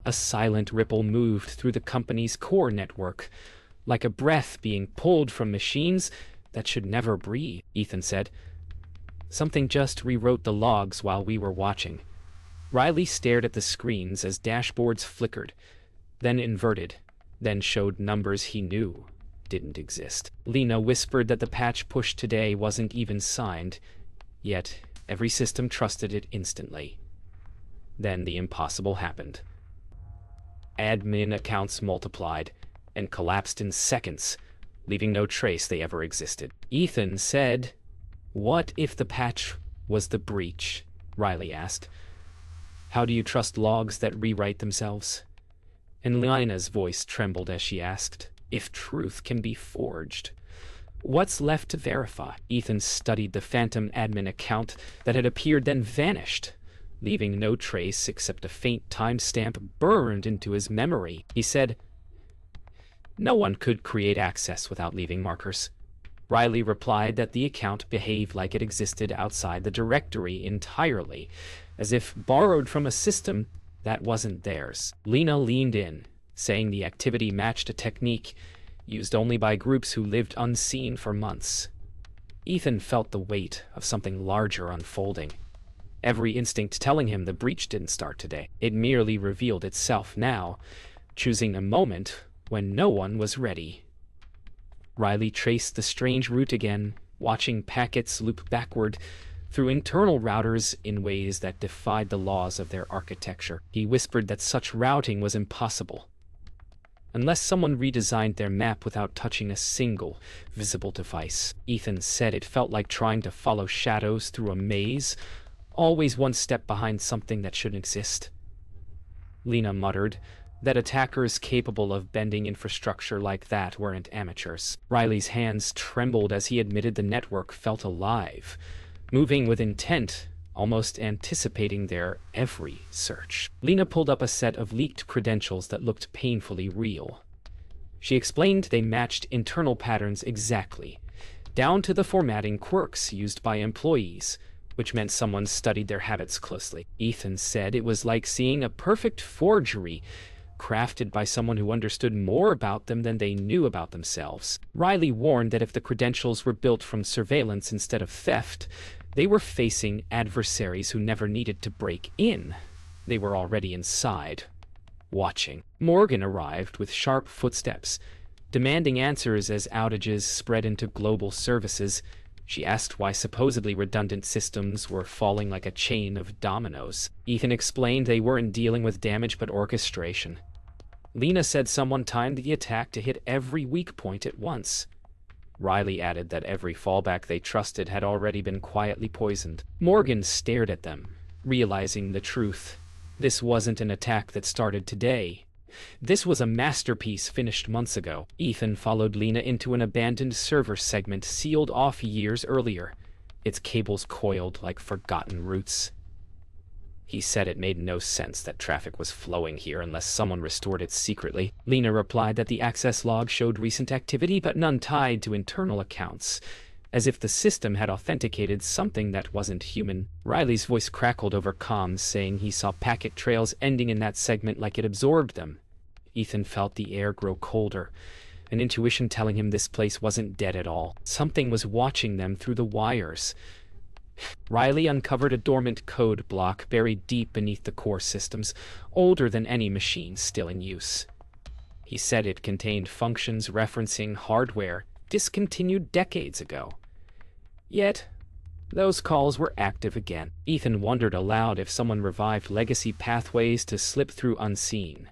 A silent ripple moved through the company's core network, like a breath being pulled from machines that should never breathe, Ethan said. Something just rewrote the logs while we were watching. Riley stared at the screens as dashboards flickered, then inverted, then showed numbers he knew didn't exist. Lena whispered that the patch pushed today wasn't even signed, yet every system trusted it instantly. Then the impossible happened. Admin accounts multiplied and collapsed in seconds, leaving no trace they ever existed. Ethan said, "What if the patch was the breach?" Riley asked. "How do you trust logs that rewrite themselves?" And Lena's voice trembled as she asked, "If truth can be forged, what's left to verify?" Ethan studied the phantom admin account that had appeared then vanished, leaving no trace except a faint timestamp burned into his memory. He said, "No one could create access without leaving markers." Riley replied that the account behaved like it existed outside the directory entirely, as if borrowed from a system that wasn't theirs. Lena leaned in, saying the activity matched a technique used only by groups who lived unseen for months. Ethan felt the weight of something larger unfolding. Every instinct telling him the breach didn't start today. It merely revealed itself now, choosing a moment when no one was ready. Riley traced the strange route again, watching packets loop backward through internal routers in ways that defied the laws of their architecture. He whispered that such routing was impossible. Unless someone redesigned their map without touching a single visible device. Ethan said it felt like trying to follow shadows through a maze, always one step behind something that shouldn't exist. Lena muttered that attackers capable of bending infrastructure like that weren't amateurs. Riley's hands trembled as he admitted the network felt alive, moving with intent, almost anticipating their every search. Lena pulled up a set of leaked credentials that looked painfully real. She explained they matched internal patterns exactly, down to the formatting quirks used by employees, which meant someone studied their habits closely. Ethan said it was like seeing a perfect forgery, crafted by someone who understood more about them than they knew about themselves. Riley warned that if the credentials were built from surveillance instead of theft, they were facing adversaries who never needed to break in. They were already inside, watching. Morgan arrived with sharp footsteps, demanding answers as outages spread into global services. She asked why supposedly redundant systems were falling like a chain of dominoes. Ethan explained they weren't dealing with damage but orchestration. Lena said someone timed the attack to hit every weak point at once. Riley added that every fallback they trusted had already been quietly poisoned. Morgan stared at them, realizing the truth. This wasn't an attack that started today. This was a masterpiece finished months ago. Ethan followed Lena into an abandoned server segment sealed off years earlier, its cables coiled like forgotten roots. He said it made no sense that traffic was flowing here unless someone restored it secretly. Lena replied that the access log showed recent activity but none tied to internal accounts, as if the system had authenticated something that wasn't human. Riley's voice crackled over comms, saying he saw packet trails ending in that segment like it absorbed them. Ethan felt the air grow colder, an intuition telling him this place wasn't dead at all. Something was watching them through the wires. Riley uncovered a dormant code block buried deep beneath the core systems, older than any machine still in use. He said it contained functions referencing hardware discontinued decades ago. Yet, those calls were active again. Ethan wondered aloud if someone revived legacy pathways to slip through unseen.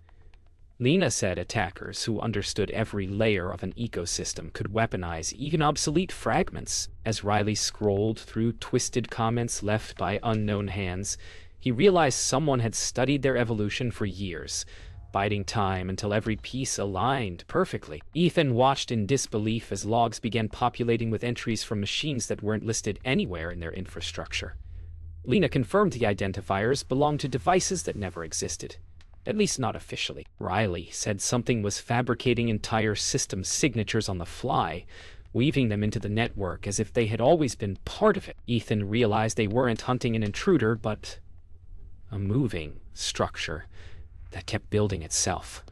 Lena said attackers who understood every layer of an ecosystem could weaponize even obsolete fragments. As Riley scrolled through twisted comments left by unknown hands, he realized someone had studied their evolution for years, biding time until every piece aligned perfectly. Ethan watched in disbelief as logs began populating with entries from machines that weren't listed anywhere in their infrastructure. Lena confirmed the identifiers belonged to devices that never existed. At least not officially. Riley said something was fabricating entire system signatures on the fly, weaving them into the network as if they had always been part of it. Ethan realized they weren't hunting an intruder, but a moving structure that kept building itself.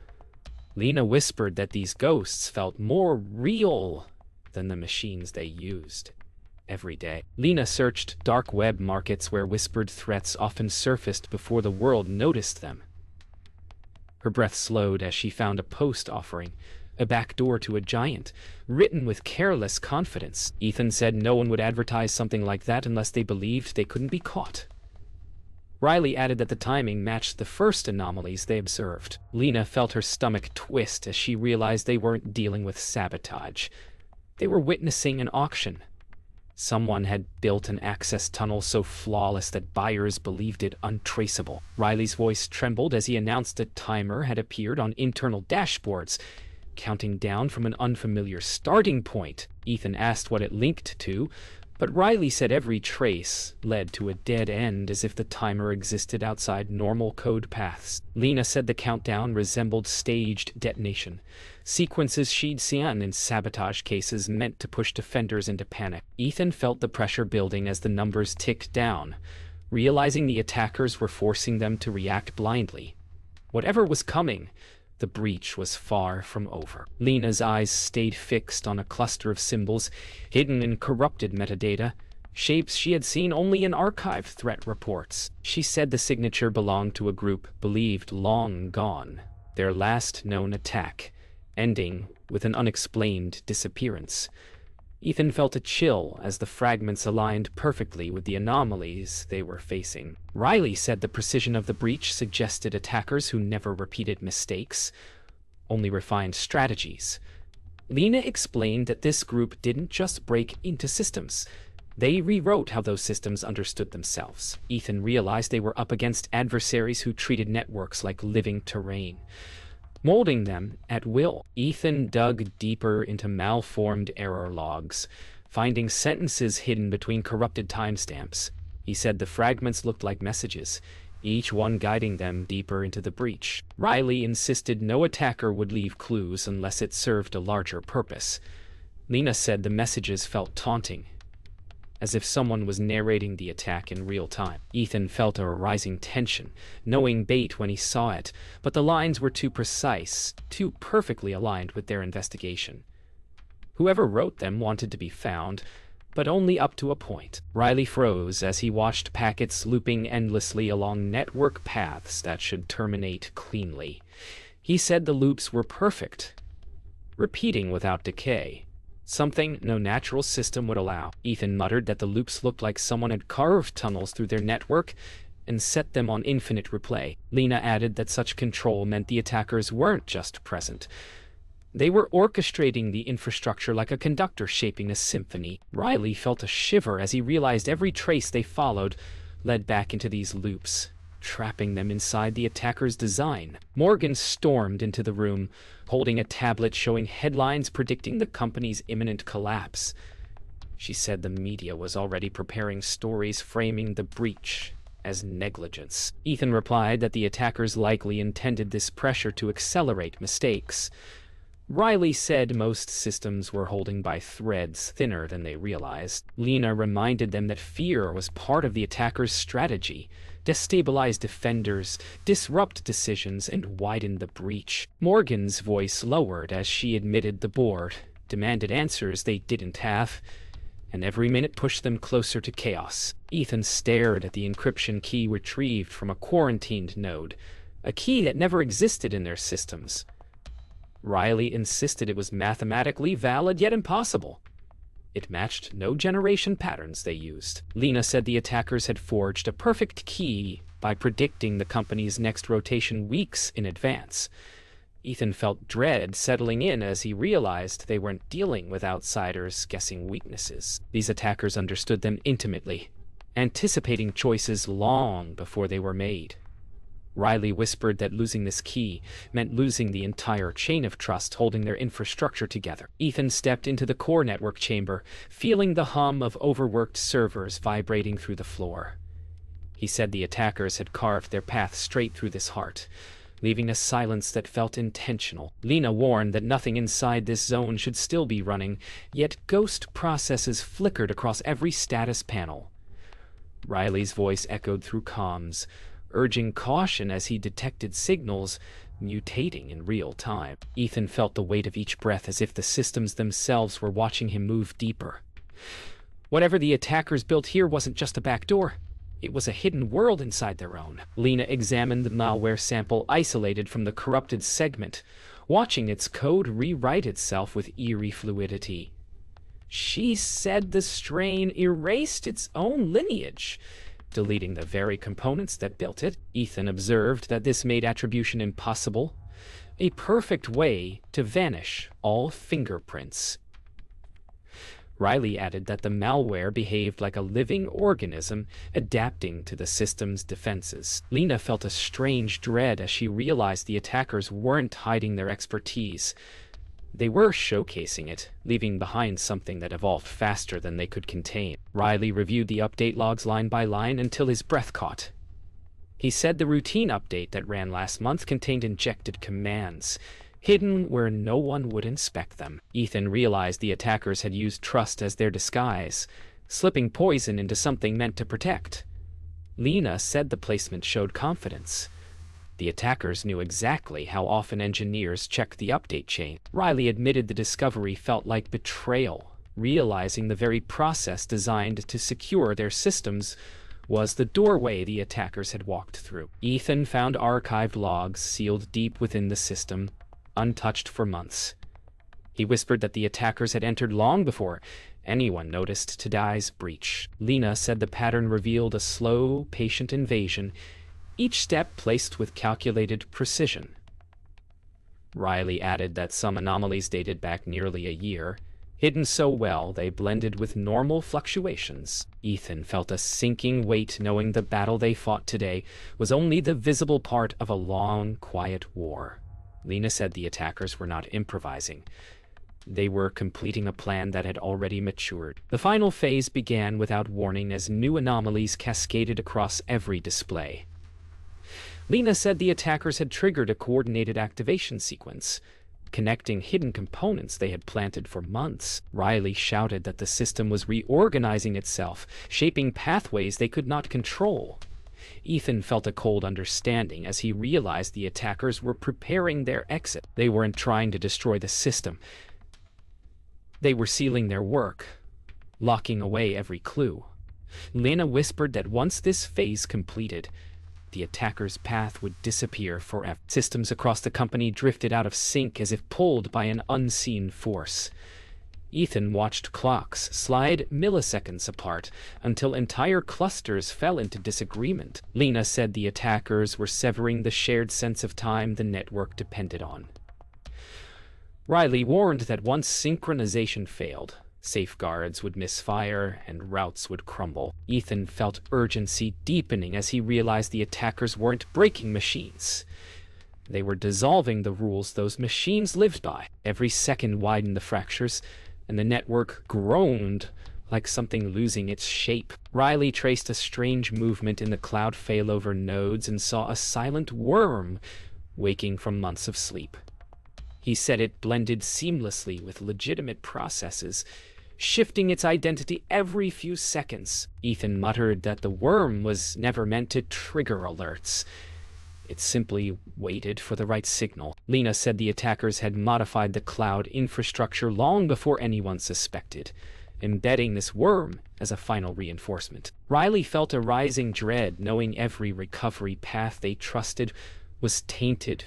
Lena whispered that these ghosts felt more real than the machines they used every day. Lena searched dark web markets where whispered threats often surfaced before the world noticed them. Her breath slowed as she found a post offering a back door to a giant, written with careless confidence. Ethan said no one would advertise something like that unless they believed they couldn't be caught. Riley added that the timing matched the first anomalies they observed. Lena felt her stomach twist as she realized they weren't dealing with sabotage. They were witnessing an auction. Someone had built an access tunnel so flawless that buyers believed it untraceable. Riley's voice trembled as he announced a timer had appeared on internal dashboards, counting down from an unfamiliar starting point. Ethan asked what it linked to, but Riley said every trace led to a dead end, as if the timer existed outside normal code paths. Lena said the countdown resembled staged detonation, sequences she'd seen in sabotage cases meant to push defenders into panic. Ethan felt the pressure building as the numbers ticked down, realizing the attackers were forcing them to react blindly. Whatever was coming, the breach was far from over. Lena's eyes stayed fixed on a cluster of symbols hidden in corrupted metadata, shapes she had seen only in archive threat reports. She said the signature belonged to a group believed long gone, their last known attack, ending with an unexplained disappearance. Ethan felt a chill as the fragments aligned perfectly with the anomalies they were facing. Riley said the precision of the breach suggested attackers who never repeated mistakes, only refined strategies. Lena explained that this group didn't just break into systems. They rewrote how those systems understood themselves. Ethan realized they were up against adversaries who treated networks like living terrain, molding them at will. Ethan dug deeper into malformed error logs, finding sentences hidden between corrupted timestamps. He said the fragments looked like messages, each one guiding them deeper into the breach. Riley insisted no attacker would leave clues unless it served a larger purpose. Lena said the messages felt taunting, as if someone was narrating the attack in real time. Ethan felt a rising tension, knowing bait when he saw it, but the lines were too precise, too perfectly aligned with their investigation. Whoever wrote them wanted to be found, but only up to a point. Riley froze as he watched packets looping endlessly along network paths that should terminate cleanly. He said the loops were perfect, repeating without decay, something no natural system would allow. Ethan muttered that the loops looked like someone had carved tunnels through their network and set them on infinite replay. Lena added that such control meant the attackers weren't just present. They were orchestrating the infrastructure like a conductor shaping a symphony. Riley felt a shiver as he realized every trace they followed led back into these loops, trapping them inside the attacker's design. Morgan stormed into the room, holding a tablet showing headlines predicting the company's imminent collapse. She said the media was already preparing stories framing the breach as negligence. Ethan replied that the attackers likely intended this pressure to accelerate mistakes. Riley said most systems were holding by threads thinner than they realized. Lena reminded them that fear was part of the attackers' strategy: destabilize defenders, disrupt decisions, and widen the breach. Morgan's voice lowered as she admitted the board demanded answers they didn't have, and every minute pushed them closer to chaos. Ethan stared at the encryption key retrieved from a quarantined node, a key that never existed in their systems. Riley insisted it was mathematically valid yet impossible. It matched no generation patterns they used. Lena said the attackers had forged a perfect key by predicting the company's next rotation weeks in advance. Ethan felt dread settling in as he realized they weren't dealing with outsiders guessing weaknesses. These attackers understood them intimately, anticipating choices long before they were made. Riley whispered that losing this key meant losing the entire chain of trust holding their infrastructure together. Ethan stepped into the core network chamber, feeling the hum of overworked servers vibrating through the floor. He said the attackers had carved their path straight through this heart, leaving a silence that felt intentional. Lena warned that nothing inside this zone should still be running, yet ghost processes flickered across every status panel. Riley's voice echoed through comms, urging caution as he detected signals mutating in real time. Ethan felt the weight of each breath as if the systems themselves were watching him move deeper. Whatever the attackers built here wasn't just a backdoor. It was a hidden world inside their own. Lena examined the malware sample isolated from the corrupted segment, watching its code rewrite itself with eerie fluidity. She said the strain erased its own lineage, deleting the very components that built it. Ethan observed that this made attribution impossible, a perfect way to vanish all fingerprints. Riley added that the malware behaved like a living organism, adapting to the system's defenses. Lena felt a strange dread as she realized the attackers weren't hiding their expertise. They were showcasing it, leaving behind something that evolved faster than they could contain. Riley reviewed the update logs line by line until his breath caught. He said the routine update that ran last month contained injected commands, hidden where no one would inspect them. Ethan realized the attackers had used trust as their disguise, slipping poison into something meant to protect. Lena said the placement showed confidence. The attackers knew exactly how often engineers checked the update chain. Riley admitted the discovery felt like betrayal, realizing the very process designed to secure their systems was the doorway the attackers had walked through. Ethan found archived logs sealed deep within the system, untouched for months. He whispered that the attackers had entered long before anyone noticed Tadai's breach. Lena said the pattern revealed a slow, patient invasion, each step placed with calculated precision. Riley added that some anomalies dated back nearly a year, hidden so well they blended with normal fluctuations. Ethan felt a sinking weight knowing the battle they fought today was only the visible part of a long, quiet war. Lena said the attackers were not improvising. They were completing a plan that had already matured. The final phase began without warning as new anomalies cascaded across every display. Lena said the attackers had triggered a coordinated activation sequence, connecting hidden components they had planted for months. Riley shouted that the system was reorganizing itself, shaping pathways they could not control. Ethan felt a cold understanding as he realized the attackers were preparing their exit. They weren't trying to destroy the system. They were sealing their work, locking away every clue. Lena whispered that once this phase completed, the attackers' path would disappear forever. Systems across the company drifted out of sync as if pulled by an unseen force. Ethan watched clocks slide milliseconds apart until entire clusters fell into disagreement. Lena said the attackers were severing the shared sense of time the network depended on. Riley warned that once synchronization failed, safeguards would misfire and routes would crumble. Ethan felt urgency deepening as he realized the attackers weren't breaking machines. They were dissolving the rules those machines lived by. Every second widened the fractures, and the network groaned like something losing its shape. Riley traced a strange movement in the cloud failover nodes and saw a silent worm waking from months of sleep. He said it blended seamlessly with legitimate processes, shifting its identity every few seconds. Ethan muttered that the worm was never meant to trigger alerts. It simply waited for the right signal. Lena said the attackers had modified the cloud infrastructure long before anyone suspected, embedding this worm as a final reinforcement. Riley felt a rising dread, knowing every recovery path they trusted was tainted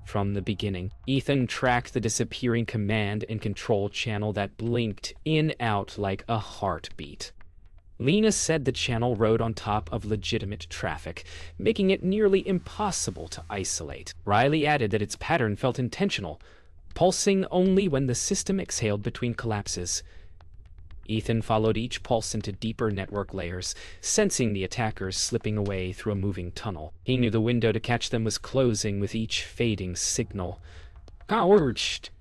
from the beginning. Ethan tracked the disappearing command and control channel that blinked in and out like a heartbeat. Lena said the channel rode on top of legitimate traffic, making it nearly impossible to isolate. Riley added that its pattern felt intentional, pulsing only when the system exhaled between collapses. Ethan followed each pulse into deeper network layers, sensing the attackers slipping away through a moving tunnel. He knew the window to catch them was closing with each fading signal. Cowards!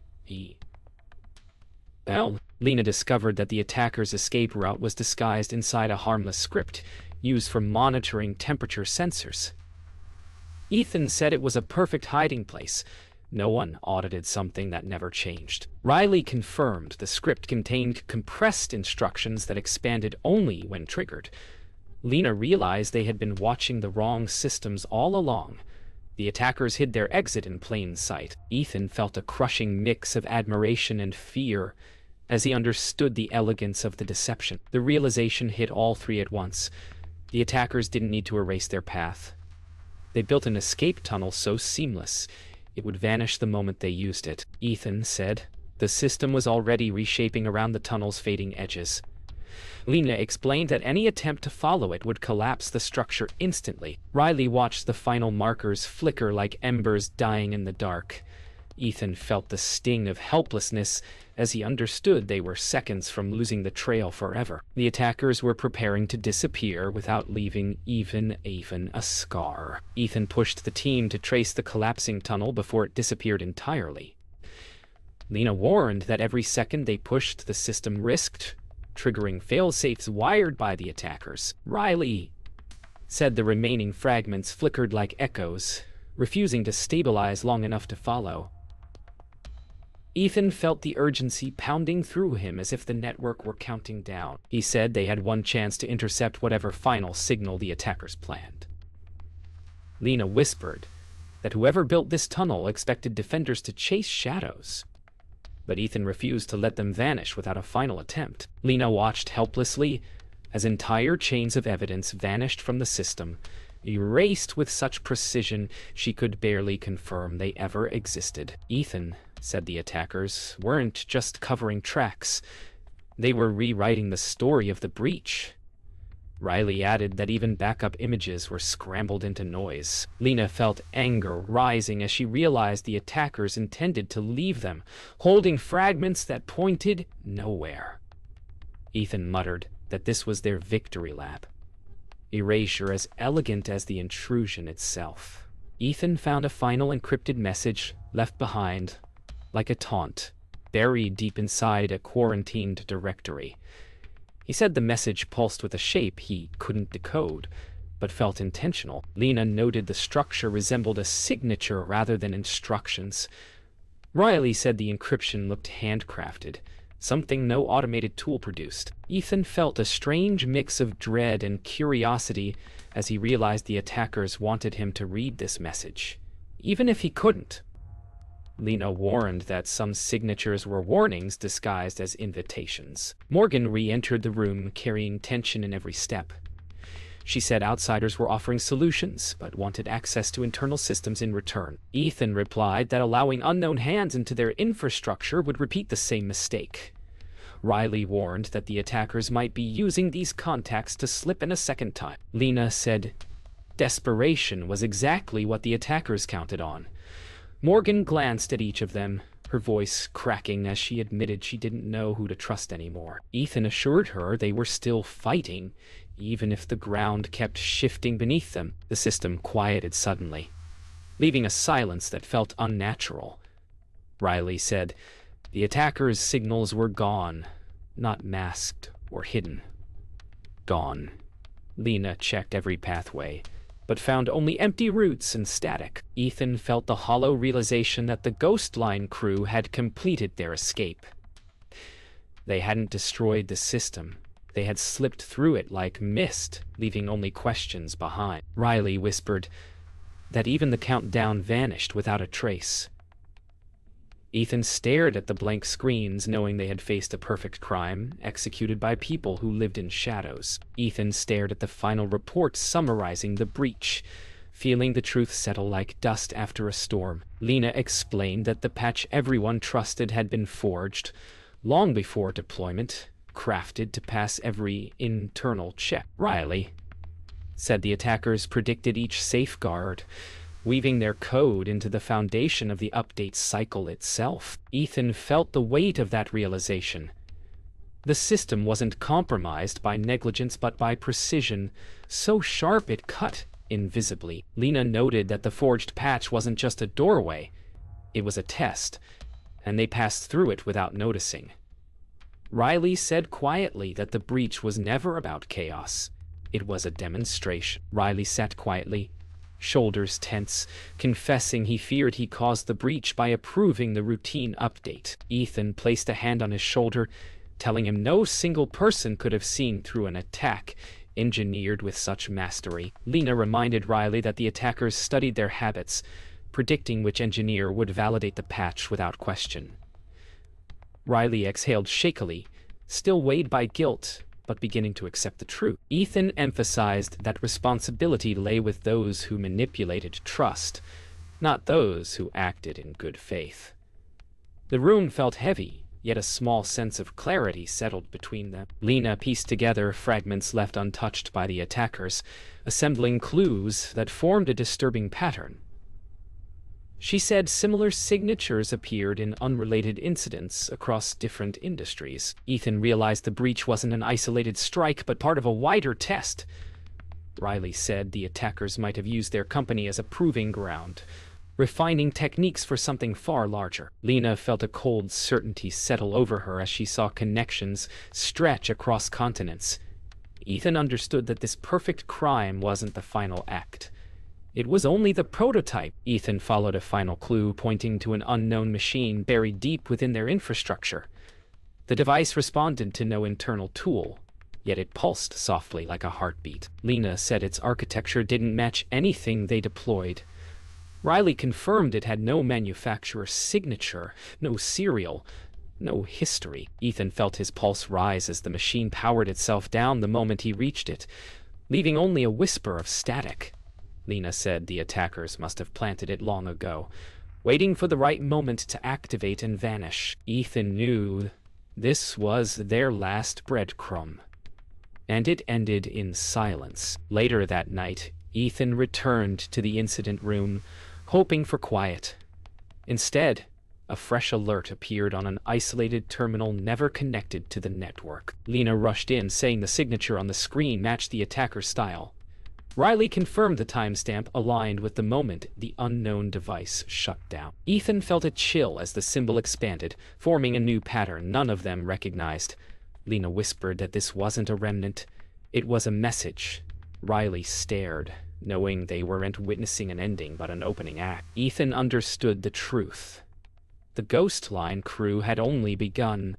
Lena discovered that the attacker's escape route was disguised inside a harmless script used for monitoring temperature sensors. Ethan said it was a perfect hiding place. No one audited something that never changed. Riley confirmed the script contained compressed instructions that expanded only when triggered, Lena realized they had been watching the wrong systems all along. The attackers hid their exit in plain sight. Ethan felt a crushing mix of admiration and fear as he understood the elegance of the deception. The realization hit all three at once. The attackers didn't need to erase their path. They built an escape tunnel so seamless, it would vanish the moment they used it. Ethan said the system was already reshaping around the tunnel's fading edges. Lena explained that any attempt to follow it would collapse the structure instantly. Riley watched the final markers flicker like embers dying in the dark. Ethan felt the sting of helplessness as he understood they were seconds from losing the trail forever. The attackers were preparing to disappear without leaving even a scar. Ethan pushed the team to trace the collapsing tunnel before it disappeared entirely. Lena warned that every second they pushed, the system risked triggering failsafes wired by the attackers. Riley said the remaining fragments flickered like echoes, refusing to stabilize long enough to follow. Ethan felt the urgency pounding through him as if the network were counting down. He said they had one chance to intercept whatever final signal the attackers planned. Lena whispered that whoever built this tunnel expected defenders to chase shadows, but Ethan refused to let them vanish without a final attempt. Lena watched helplessly as entire chains of evidence vanished from the system, erased with such precision she could barely confirm they ever existed. Ethan said the attackers weren't just covering tracks, they were rewriting the story of the breach. Riley added that even backup images were scrambled into noise. Lena felt anger rising as she realized the attackers intended to leave them, holding fragments that pointed nowhere. Ethan muttered that this was their victory lap, erasure as elegant as the intrusion itself. Ethan found a final encrypted message left behind, like a taunt, buried deep inside a quarantined directory. He said the message pulsed with a shape he couldn't decode, but felt intentional. Lena noted the structure resembled a signature rather than instructions. Riley said the encryption looked handcrafted, something no automated tool produced. Ethan felt a strange mix of dread and curiosity as he realized the attackers wanted him to read this message, even if he couldn't. Lena warned that some signatures were warnings disguised as invitations. Morgan re-entered the room, carrying tension in every step. She said outsiders were offering solutions, but wanted access to internal systems in return. Ethan replied that allowing unknown hands into their infrastructure would repeat the same mistake. Riley warned that the attackers might be using these contacts to slip in a second time. Lena said desperation was exactly what the attackers counted on. Morgan glanced at each of them, her voice cracking as she admitted she didn't know who to trust anymore. Ethan assured her they were still fighting, even if the ground kept shifting beneath them. The system quieted suddenly, leaving a silence that felt unnatural. Riley said the attackers' signals were gone, not masked or hidden. Gone. Lena checked every pathway, but found only empty routes and static. Ethan felt the hollow realization that the Ghost Line crew had completed their escape. They hadn't destroyed the system. They had slipped through it like mist, leaving only questions behind. Riley whispered that even the countdown vanished without a trace. Ethan stared at the blank screens, knowing they had faced a perfect crime, executed by people who lived in shadows. Ethan stared at the final report summarizing the breach, feeling the truth settle like dust after a storm. Lena explained that the patch everyone trusted had been forged long before deployment, crafted to pass every internal check. Riley said the attackers predicted each safeguard, weaving their code into the foundation of the update cycle itself. Ethan felt the weight of that realization. The system wasn't compromised by negligence but by precision, so sharp it cut invisibly. Lena noted that the forged patch wasn't just a doorway, it was a test, and they passed through it without noticing. Riley said quietly that the breach was never about chaos. It was a demonstration. Riley sat quietly, shoulders tense, confessing he feared he caused the breach by approving the routine update. Ethan placed a hand on his shoulder, telling him no single person could have seen through an attack, engineered with such mastery. Lena reminded Riley that the attackers studied their habits, predicting which engineer would validate the patch without question. Riley exhaled shakily, still weighed by guilt, but beginning to accept the truth. Ethan emphasized that responsibility lay with those who manipulated trust, not those who acted in good faith. The room felt heavy, yet a small sense of clarity settled between them. Lena pieced together fragments left untouched by the attackers, assembling clues that formed a disturbing pattern. She said similar signatures appeared in unrelated incidents across different industries. Ethan realized the breach wasn't an isolated strike, but part of a wider test. Riley said the attackers might have used their company as a proving ground, refining techniques for something far larger. Lena felt a cold certainty settle over her as she saw connections stretch across continents. Ethan understood that this perfect crime wasn't the final act. It was only the prototype. Ethan followed a final clue pointing to an unknown machine buried deep within their infrastructure. The device responded to no internal tool, yet it pulsed softly like a heartbeat. Lena said its architecture didn't match anything they deployed. Riley confirmed it had no manufacturer's signature, no serial, no history. Ethan felt his pulse rise as the machine powered itself down the moment he reached it, leaving only a whisper of static. Lena said the attackers must have planted it long ago, waiting for the right moment to activate and vanish. Ethan knew this was their last breadcrumb, and it ended in silence. Later that night, Ethan returned to the incident room, hoping for quiet. Instead, a fresh alert appeared on an isolated terminal never connected to the network. Lena rushed in, saying the signature on the screen matched the attacker's style. Riley confirmed the timestamp aligned with the moment the unknown device shut down. Ethan felt a chill as the symbol expanded, forming a new pattern none of them recognized. Lena whispered that this wasn't a remnant. It was a message. Riley stared, knowing they weren't witnessing an ending but an opening act. Ethan understood the truth. The Ghost Line crew had only begun.